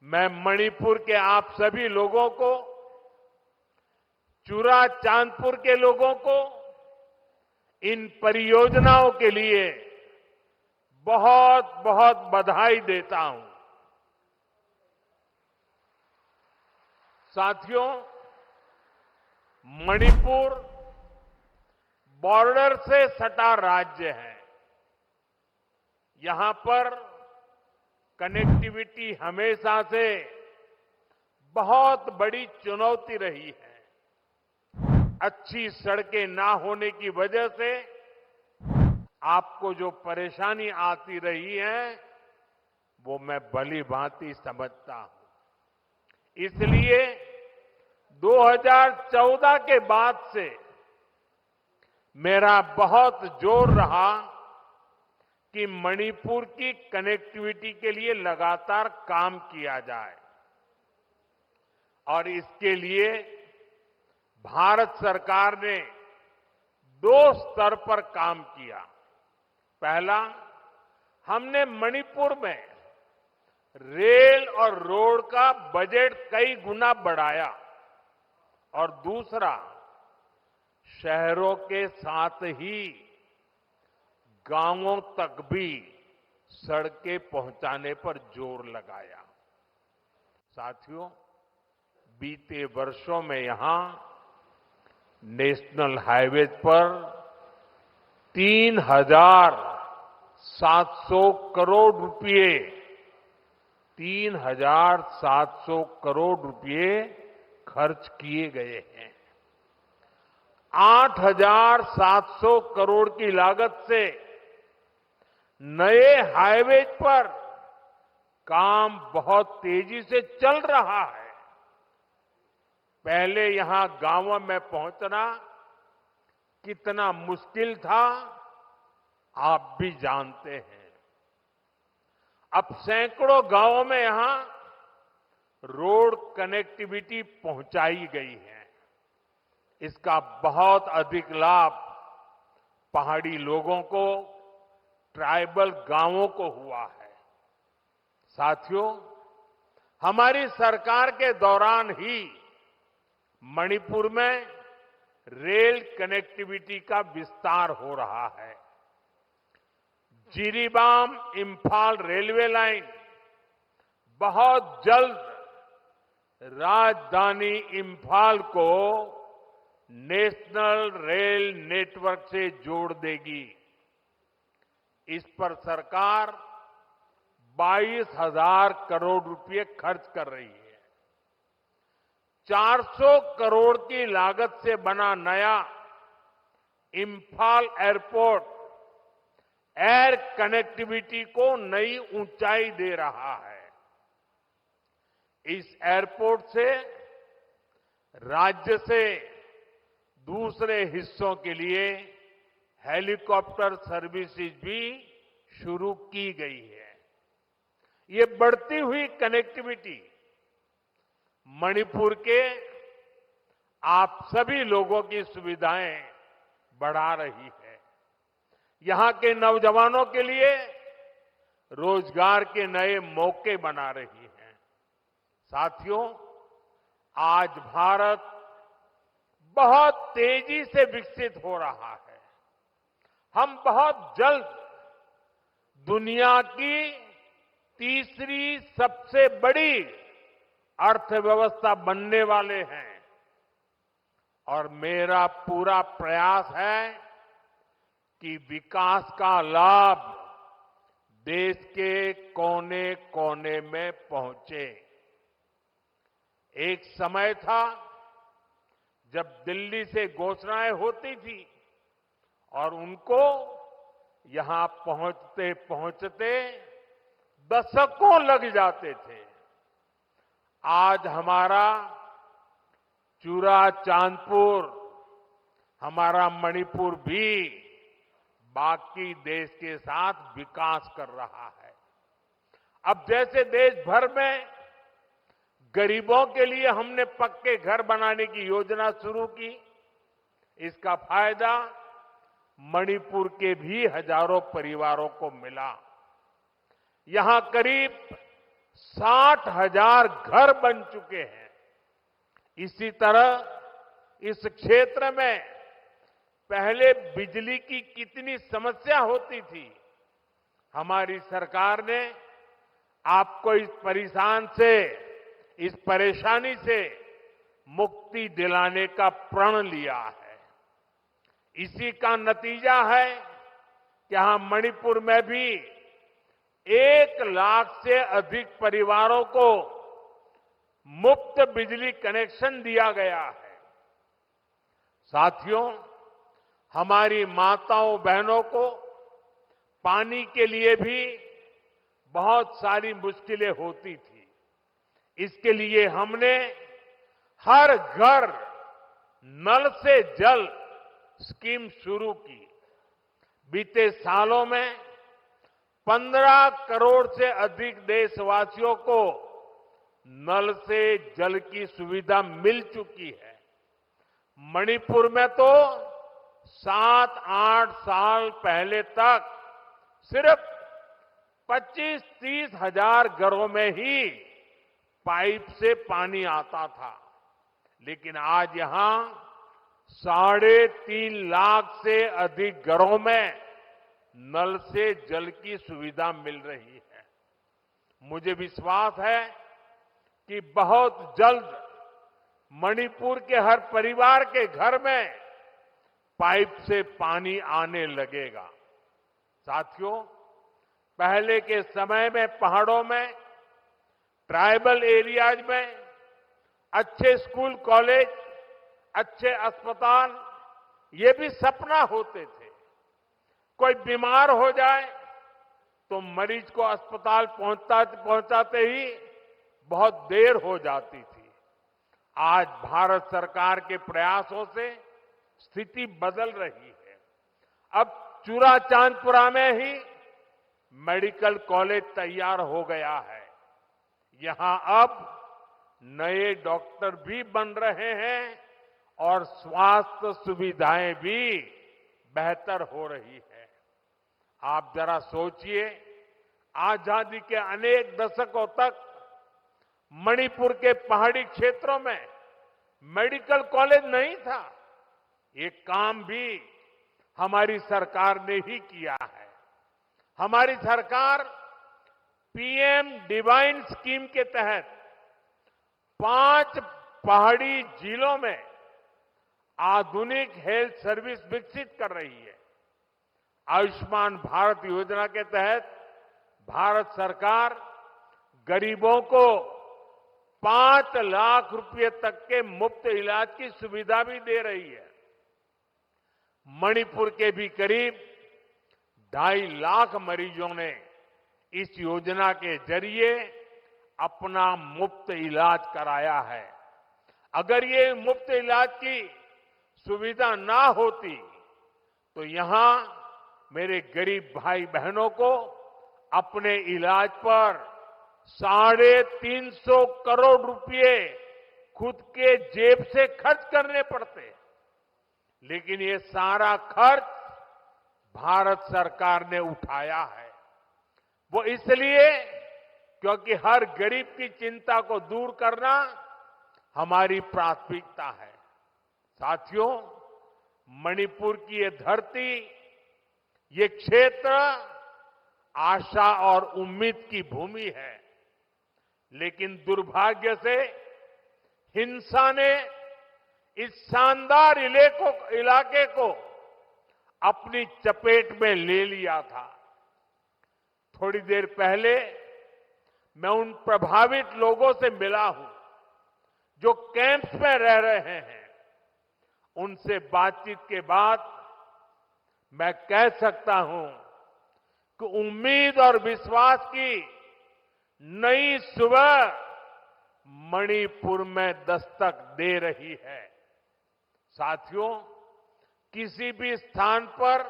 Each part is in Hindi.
मैं मणिपुर के आप सभी लोगों को, चुराचांदपुर के लोगों को इन परियोजनाओं के लिए बहुत बहुत बधाई देता हूं। साथियों, मणिपुर बॉर्डर से सटा राज्य है। यहां पर कनेक्टिविटी हमेशा से बहुत बड़ी चुनौती रही है। अच्छी सड़कें ना होने की वजह से आपको जो परेशानी आती रही है वो मैं भली भांति समझता हूं। इसलिए 2014 के बाद से मेरा बहुत जोर रहा कि मणिपुर की कनेक्टिविटी के लिए लगातार काम किया जाए और इसके लिए भारत सरकार ने 2 स्तर पर काम किया। पहला, हमने मणिपुर में रेल और रोड का बजट कई गुना बढ़ाया और दूसरा, शहरों के साथ ही गांवों तक भी सड़कें पहुंचाने पर जोर लगाया। साथियों, बीते वर्षों में यहां नेशनल हाईवेज पर 3,700 करोड़ रुपए 3,700 करोड़ रुपए खर्च किए गए हैं। 8,700 करोड़ की लागत से नए हाईवे पर काम बहुत तेजी से चल रहा है। पहले यहां गांवों में पहुंचना कितना मुश्किल था, आप भी जानते हैं। अब सैकड़ों गांवों में यहां रोड कनेक्टिविटी पहुंचाई गई है। इसका बहुत अधिक लाभ पहाड़ी लोगों को, ट्राइबल गांवों को हुआ है। साथियों, हमारी सरकार के दौरान ही मणिपुर में रेल कनेक्टिविटी का विस्तार हो रहा है। जिरीबाम इंफाल रेलवे लाइन बहुत जल्द राजधानी इंफाल को नेशनल रेल नेटवर्क से जोड़ देगी। इस पर सरकार 22,000 करोड़ रुपए खर्च कर रही है। 400 करोड़ की लागत से बना नया इंफाल एयरपोर्ट एयर कनेक्टिविटी को नई ऊंचाई दे रहा है। इस एयरपोर्ट से राज्य से दूसरे हिस्सों के लिए हेलीकॉप्टर सर्विसेज भी शुरू की गई है। ये बढ़ती हुई कनेक्टिविटी मणिपुर के आप सभी लोगों की सुविधाएं बढ़ा रही है। यहां के नौजवानों के लिए रोजगार के नए मौके बना रही है। साथियों, आज भारत बहुत तेजी से विकसित हो रहा है। हम बहुत जल्द दुनिया की तीसरी सबसे बड़ी अर्थव्यवस्था बनने वाले हैं और मेरा पूरा प्रयास है कि विकास का लाभ देश के कोने कोने में पहुंचे। एक समय था जब दिल्ली से घोषणाएं होती थी और उनको यहां पहुंचते पहुंचते दशकों लग जाते थे। आज हमारा चुराचांदपुर, हमारा मणिपुर भी बाकी देश के साथ विकास कर रहा है। अब जैसे देश भर में गरीबों के लिए हमने पक्के घर बनाने की योजना शुरू की, इसका फायदा मणिपुर के भी हजारों परिवारों को मिला। यहां करीब 60,000 घर बन चुके हैं। इसी तरह इस क्षेत्र में पहले बिजली की कितनी समस्या होती थी। हमारी सरकार ने आपको इस परेशानी से मुक्ति दिलाने का प्रण लिया है। इसी का नतीजा है कि यहां मणिपुर में भी 1 लाख से अधिक परिवारों को मुफ्त बिजली कनेक्शन दिया गया है। साथियों, हमारी माताओं बहनों को पानी के लिए भी बहुत सारी मुश्किलें होती थी। इसके लिए हमने हर घर नल से जल स्कीम शुरू की। बीते सालों में 15 करोड़ से अधिक देशवासियों को नल से जल की सुविधा मिल चुकी है। मणिपुर में तो 7-8 साल पहले तक सिर्फ 25-30 हजार घरों में ही पाइप से पानी आता था, लेकिन आज यहां 3.5 लाख से अधिक घरों में नल से जल की सुविधा मिल रही है। मुझे विश्वास है कि बहुत जल्द मणिपुर के हर परिवार के घर में पाइप से पानी आने लगेगा। साथियों, पहले के समय में पहाड़ों में, ट्राइबल एरियाज में अच्छे स्कूल कॉलेज, अच्छे अस्पताल, ये भी सपना होते थे। कोई बीमार हो जाए तो मरीज को अस्पताल पहुंचाते ही बहुत देर हो जाती थी। आज भारत सरकार के प्रयासों से स्थिति बदल रही है। अब चूराचांदपुरा में ही मेडिकल कॉलेज तैयार हो गया है। यहां अब नए डॉक्टर भी बन रहे हैं और स्वास्थ्य सुविधाएं भी बेहतर हो रही है। आप जरा सोचिए, आजादी के अनेक दशकों तक मणिपुर के पहाड़ी क्षेत्रों में मेडिकल कॉलेज नहीं था। ये काम भी हमारी सरकार ने ही किया है। हमारी सरकार पीएम डिवाइन स्कीम के तहत 5 पहाड़ी जिलों में आधुनिक हेल्थ सर्विस विकसित कर रही है। आयुष्मान भारत योजना के तहत भारत सरकार गरीबों को 5 लाख रुपए तक के मुफ्त इलाज की सुविधा भी दे रही है। मणिपुर के भी करीब 2.5 लाख मरीजों ने इस योजना के जरिए अपना मुफ्त इलाज कराया है। अगर ये मुफ्त इलाज की सुविधा ना होती तो यहां मेरे गरीब भाई बहनों को अपने इलाज पर 350 करोड़ रुपए खुद के जेब से खर्च करने पड़ते। लेकिन ये सारा खर्च भारत सरकार ने उठाया है। वो इसलिए क्योंकि हर गरीब की चिंता को दूर करना हमारी प्राथमिकता है। साथियों, मणिपुर की ये धरती, ये क्षेत्र आशा और उम्मीद की भूमि है। लेकिन दुर्भाग्य से हिंसा ने इस शानदार इलाके को अपनी चपेट में ले लिया था। थोड़ी देर पहले मैं उन प्रभावित लोगों से मिला हूं जो कैंप्स में रह रहे हैं। उनसे बातचीत के बाद मैं कह सकता हूं कि उम्मीद और विश्वास की नई सुबह मणिपुर में दस्तक दे रही है। साथियों, किसी भी स्थान पर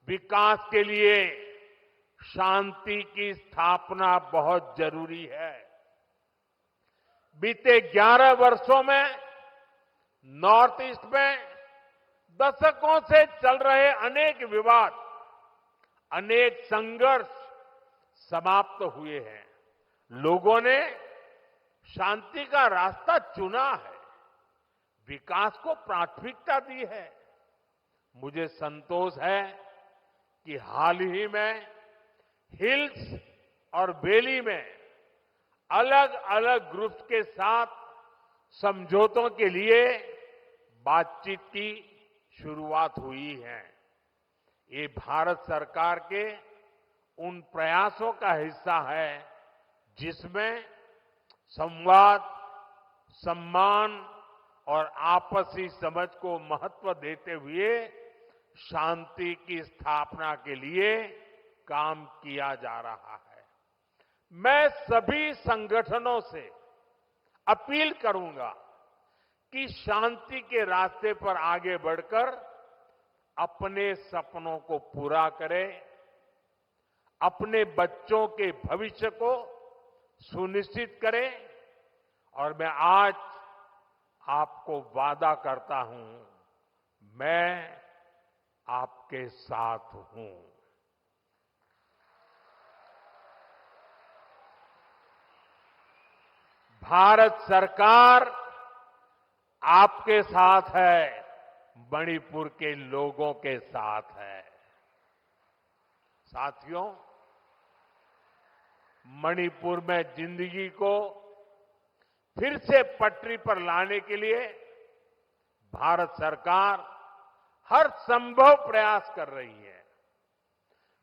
विकास के लिए शांति की स्थापना बहुत जरूरी है। बीते 11 वर्षों में नॉर्थ ईस्ट में दशकों से चल रहे अनेक विवाद, अनेक संघर्ष समाप्त हुए हैं। लोगों ने शांति का रास्ता चुना है, विकास को प्राथमिकता दी है। मुझे संतोष है कि हाल ही में हिल्स और वैली में अलग अलग ग्रुप्स के साथ समझौतों के लिए बातचीत की शुरुआत हुई है। ये भारत सरकार के उन प्रयासों का हिस्सा है जिसमें संवाद, सम्मान और आपसी समझ को महत्व देते हुए शांति की स्थापना के लिए काम किया जा रहा है। मैं सभी संगठनों से अपील करूंगा कि शांति के रास्ते पर आगे बढ़कर अपने सपनों को पूरा करें, अपने बच्चों के भविष्य को सुनिश्चित करें। और मैं आज आपको वादा करता हूं, मैं आपके साथ हूं। भारत सरकार आपके साथ है, मणिपुर के लोगों के साथ है। साथियों, मणिपुर में जिंदगी को फिर से पटरी पर लाने के लिए भारत सरकार हर संभव प्रयास कर रही है।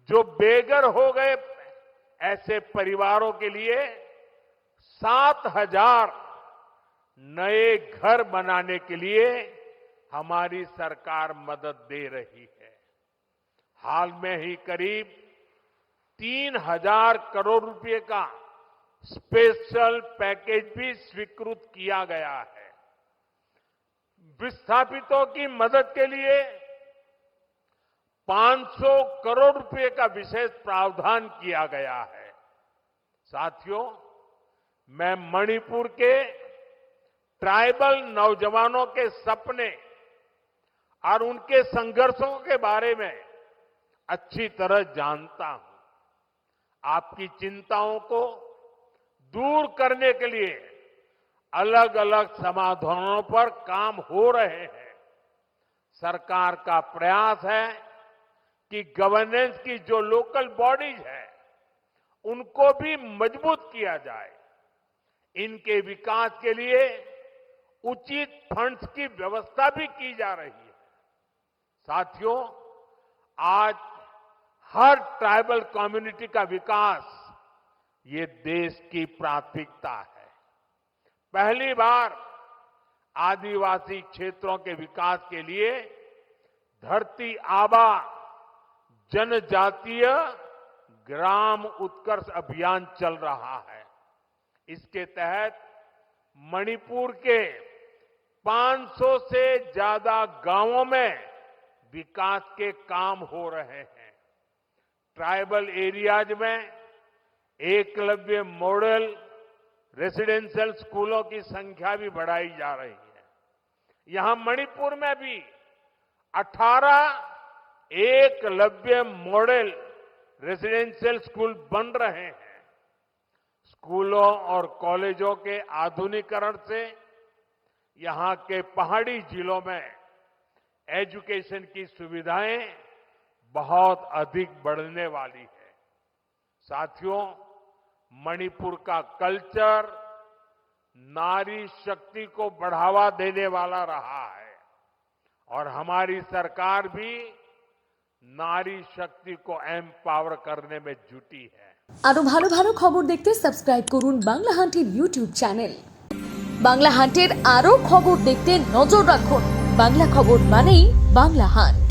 जो बेघर हो गए ऐसे परिवारों के लिए 7,000 नए घर बनाने के लिए हमारी सरकार मदद दे रही है। हाल में ही करीब 3,000 करोड़ रुपए का स्पेशल पैकेज भी स्वीकृत किया गया है। विस्थापितों की मदद के लिए 500 करोड़ रुपए का विशेष प्रावधान किया गया है। साथियों, मैं मणिपुर के ट्राइबल नौजवानों के सपने और उनके संघर्षों के बारे में अच्छी तरह जानता हूं। आपकी चिंताओं को दूर करने के लिए अलग अलग समाधानों पर काम हो रहे हैं। सरकार का प्रयास है कि गवर्नेंस की जो लोकल बॉडीज है उनको भी मजबूत किया जाए। इनके विकास के लिए उचित फंड्स की व्यवस्था भी की जा रही है। साथियों, आज हर ट्राइबल कम्युनिटी का विकास ये देश की प्राथमिकता है। पहली बार आदिवासी क्षेत्रों के विकास के लिए धरती आबा जनजातीय ग्राम उत्कर्ष अभियान चल रहा है। इसके तहत मणिपुर के 500 से ज्यादा गांवों में विकास के काम हो रहे हैं। ट्राइबल एरियाज में एकलव्य मॉडल रेसिडेंशियल स्कूलों की संख्या भी बढ़ाई जा रही है। यहां मणिपुर में भी 18 एकलव्य मॉडल रेसिडेंशियल स्कूल बन रहे हैं। स्कूलों और कॉलेजों के आधुनिकीकरण से यहां के पहाड़ी जिलों में एजुकेशन की सुविधाएं बहुत अधिक बढ़ने वाली है। साथियों, मणिपुर का कल्चर नारी शक्ति को बढ़ावा देने वाला रहा है और हमारी सरकार भी नारी शक्ति को एम्पावर करने में जुटी है। আরো ভালো ভালো খবর দেখতে সাবস্ক্রাইব করুন বাংলা হান্টের ইউটিউব চ্যানেল। বাংলা হান্টের আরো খবর দেখতে নজর রাখুন। বাংলা খবর মানেই বাংলা হান্ট।